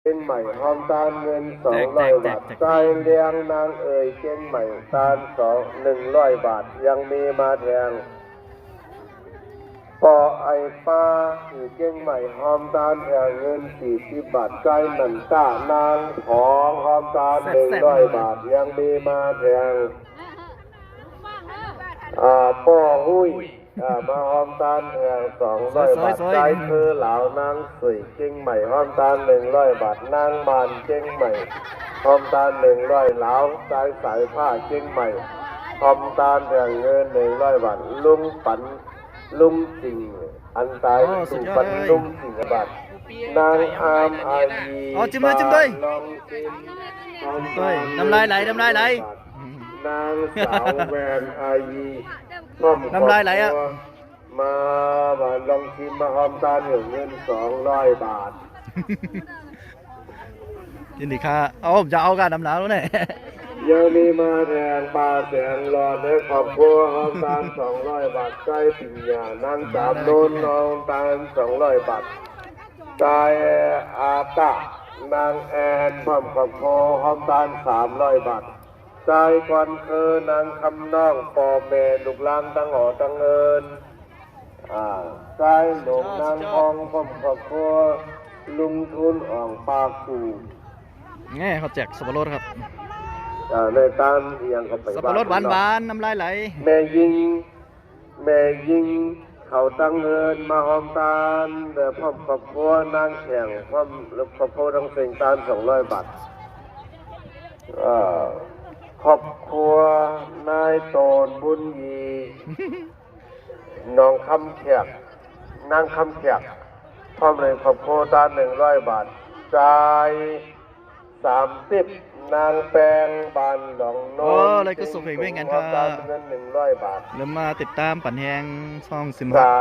เชียงใหม่หอมตาลเงิน200 บาทใจเลี้ยงนางเอ๋ยเชียงใหม่ตาล100 บาทยังมีมาแทงปอไอป้าอยู่เชียงใหม่หอมตาลแทงเงิน40 บาทใจหนันต้านางของหอมตาล100 บาทยังมีมาแทงป้อหุ้ยมาหอมตาลแทง200 บาทใจคือเหล่านางสวยเชียงใหม่หอมตาล100 บาทนางมานเชียงใหม่หอมตาล100เหลาใจสายผ้าเชียงใหม่หอมตาลแทงเงิน100 บาทลุงปันลุงสิงอันตายสุปันลุงสิงบาทนางอามอายีจิ้มเลยจิ้มเลยน้ำลายไหลน้ำลายไหลนางสาวแวนอายีน้ำลายไหลอ่ะมาลองชิมมาหอมตาลเงิน200 บาทยินดีค่ะผมจะเอาการดำน้ำแล้วเนี่ยยังมีมาแทงปลาแสงรอในครอบครัวหอมตาล200 บาทใกล้ปิญญานางสามโดนหอมตาล200 บาทใจอาตานางแอนพร้อมครอบครัวหอมตาล300 บาทใจก่อนคือนางคำน้องปอเมลูกหลานตั้งหอตั้งเอิญใจหนุ่มนางทองพร้อมครอบครัวลุงทุนอ่องปากูแง่เขาแจกสับปะรดครับในตามยังเขาไปสับปะรดหวานๆน้ำลายไหลแม่ยิงเขาตั้งเงินมาหอมตาลแต่พร้อมครอบครัวนางแข่งพร้อมครอบครัวทั้งสิ่งตาล200 บาทครอบครัวนายโตนบุญยีน้องคำแขกนางคำแขกพร้อมเลยครอบครัวตาล100 บาทจ่าย30นางแปงบานหลงโน้นอะไรก็สุขเพ่งกันครับเงิน100 บาทเริ่มมาติดตามปั่นแหงช่องซิมฮา